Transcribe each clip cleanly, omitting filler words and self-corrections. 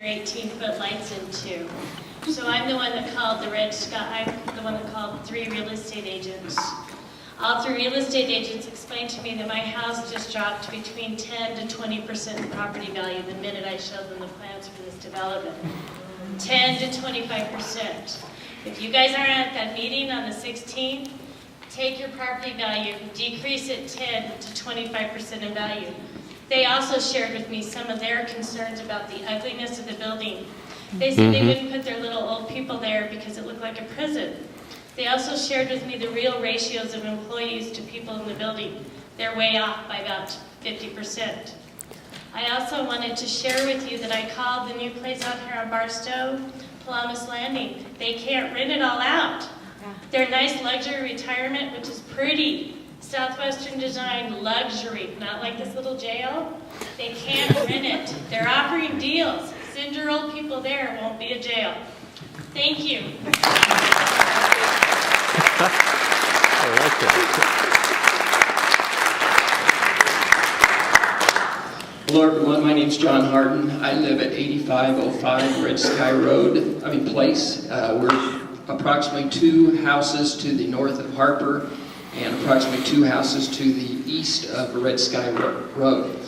18-foot lights into. So I'm the one that called the Red Sky, I'm the one that called 3 real estate agents. All 3 real estate agents explained to me that my house just dropped between 10 to 20% in property value the minute I showed them the plans for this development. 10 to 25%. If you guys aren't at that meeting on the 16th, take your property value, decrease it 10 to 25% in value. They also shared with me some of their concerns about the ugliness of the building. They said they wouldn't put their little old people there because it looked like a prison. They also shared with me the real ratios of employees to people in the building. They're way off by about 50%. I also wanted to share with you that I called the new place out here on Barstow, Palamas Landing. They can't rent it all out. They're nice luxury retirement, which is pretty. Southwestern design luxury, not like this little jail. They can't rent it. They're offering deals. Send your old people there, it won't be a jail. Thank you. Hello everyone, my name is John Harden. I live at 8505 Red Sky Place. We're approximately 2 houses to the north of Harper and approximately 2 houses to the east of Red Sky Road.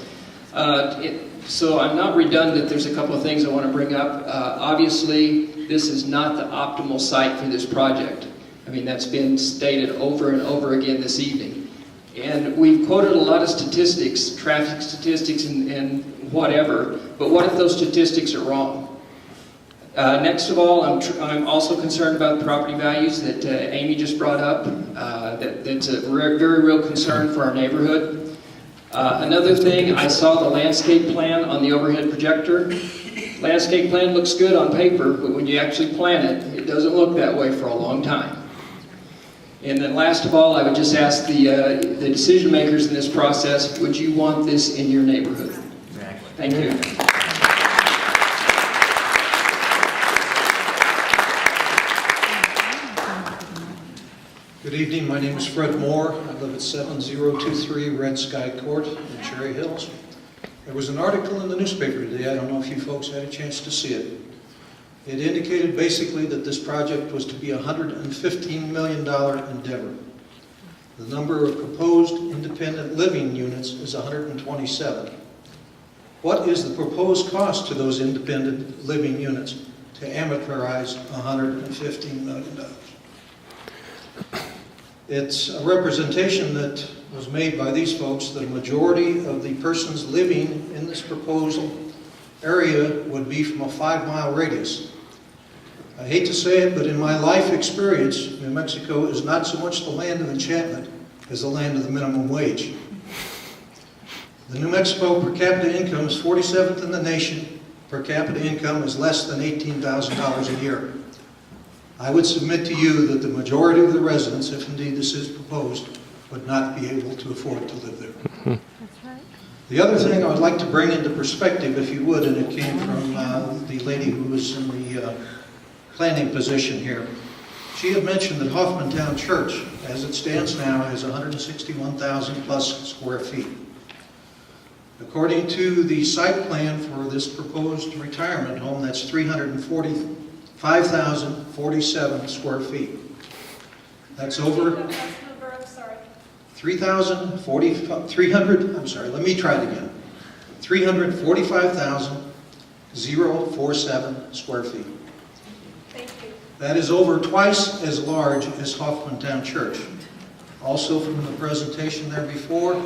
So I'm not redundant, there's a couple of things I want to bring up. Obviously, this is not the optimal site for this project. I mean, that's been stated over and over again this evening. And we've quoted a lot of statistics, traffic statistics and whatever, but what if those statistics are wrong? Next of all, I'm also concerned about the property values that Amy just brought up. That's a very real concern for our neighborhood. Another thing, I saw the landscape plan on the overhead projector. Landscape plan looks good on paper, but when you actually plan it, it doesn't look that way for a long time. And then last of all, I would just ask the decision makers in this process, would you want this in your neighborhood? Exactly. Thank you. Good evening, my name is Fred Moore. I live at 7023 Red Sky Court in Cherry Hills. There was an article in the newspaper today, I don't know if you folks had a chance to see it. It indicated basically that this project was to be a $115 million endeavor. The number of proposed independent living units is 127. What is the proposed cost to those independent living units to amortize $115 million? It's a representation that was made by these folks that a majority of the persons living in this proposal area would be from a 5-mile radius. I hate to say it, but in my life experience, New Mexico is not so much the land of enchantment as the land of the minimum wage. The New Mexico per capita income is 47th in the nation. Per capita income is less than $18,000 a year. I would submit to you that the majority of the residents, if indeed this is proposed, would not be able to afford to live there. That's right. The other thing I would like to bring into perspective, if you would, and it came from the lady who was in the planning position here. She had mentioned that Hoffmantown Church, as it stands now, has 161,000 plus square feet. According to the site plan for this proposed retirement home, that's 345,047 square feet. That's over 345,047 square feet. Thank you. That is over twice as large as Hoffmantown Church. Also from the presentation there before,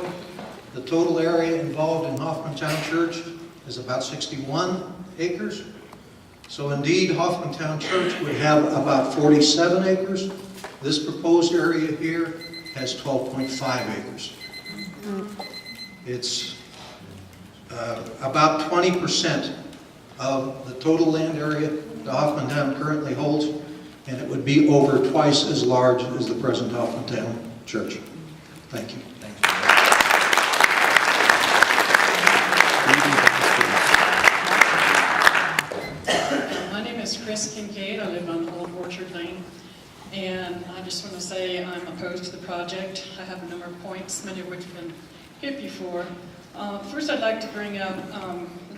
the total area involved in Hoffmantown Church is about 61 acres. So indeed, Hoffmantown Church would have about 47 acres. This proposed area here has 12.5 acres. It's about 20% of the total land area that Hoffmantown currently holds, and it would be over twice as large as the present Hoffmantown Church. Thank you. My name is Chris Kincaid. I live on Old Orchard Lane, and I just want to say I'm opposed to the project. I have a number of points, many of which have been hit before. First, I'd like to bring up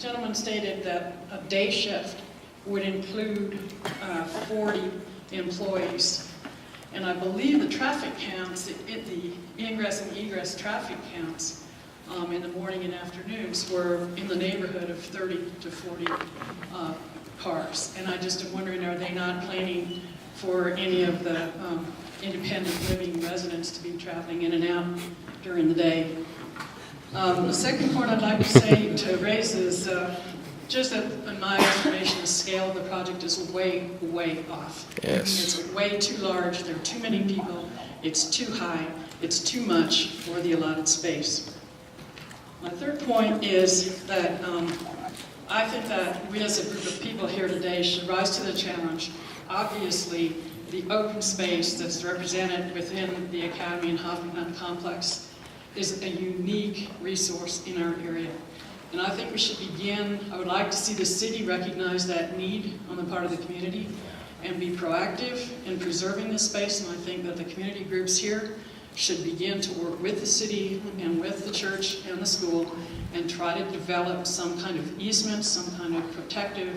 gentleman stated that a day shift would include 40 employees. And I believe the traffic counts, the ingress and egress traffic counts in the morning and afternoons were in the neighborhood of 30 to 40 cars. And I just am wondering, are they not planning for any of the independent living residents to be traveling in and out during the day? The second point I'd like to raise is just that in my estimation, the scale of the project is way, way off. Yes. It's way too large, there are too many people, it's too high, it's too much for the allotted space. My third point is that I think that we as a group of people here today should rise to the challenge. Obviously, the open space that's represented within the Academy and Hoffman Complex is a unique resource in our area. And I think we should begin, I would like to see the city recognize that need on the part of the community and be proactive in preserving this space. And I think that the community groups here should begin to work with the city and with the church and the school and try to develop some kind of easement, some kind of protective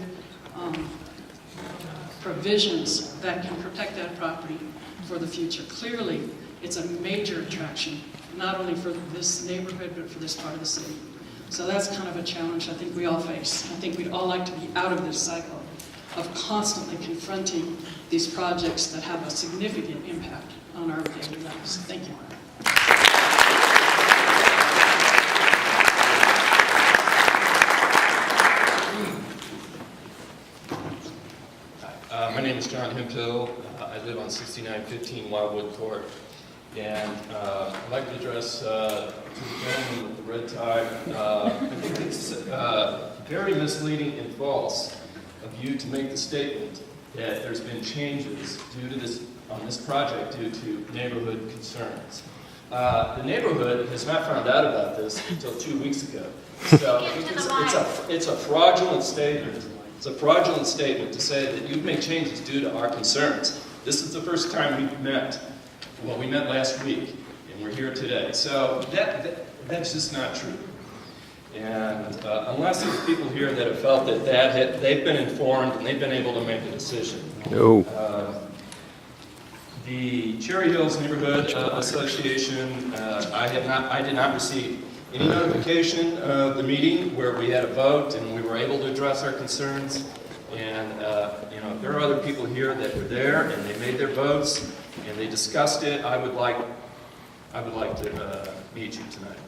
provisions that can protect that property for the future. Clearly, it's a major attraction, not only for this neighborhood, but for this part of the city. So that's kind of a challenge I think we all face. I think we'd all like to be out of this cycle of constantly confronting these projects that have a significant impact on our daily lives. Thank you. My name is John Hemphill. I live on 6915 Wildwood Court. And I'd like to address to the gentleman with the red tie. I think it's very misleading and false of you to make the statement that there's been changes due to this on this project due to neighborhood concerns. The neighborhood has not found out about this until 2 weeks ago. So it's a fraudulent statement. It's a fraudulent statement to say that you've made changes due to our concerns. This is the first time we've met. Well, we met last week, and we're here today. So that's just not true. And unless there's people here that have felt that they've been informed and they've been able to make a decision. No. The Cherry Hills Neighborhood Association, I did not receive any notification of the meeting where we had a vote and we were able to address our concerns. And you know, if there are other people here that were there and they made their votes and they discussed it, I would like to meet you tonight.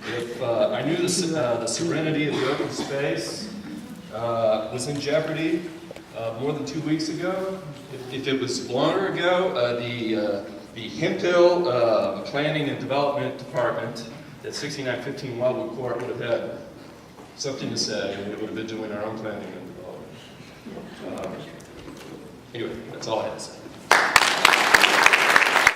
If I knew the serenity of the open space was in jeopardy more than 2 weeks ago, if it was longer ago, the Hemphill Planning and Development Department at 6915 Wildwood Court would have had something to say, and we would have been doing our own planning and development. Anyway, that's all I had to say.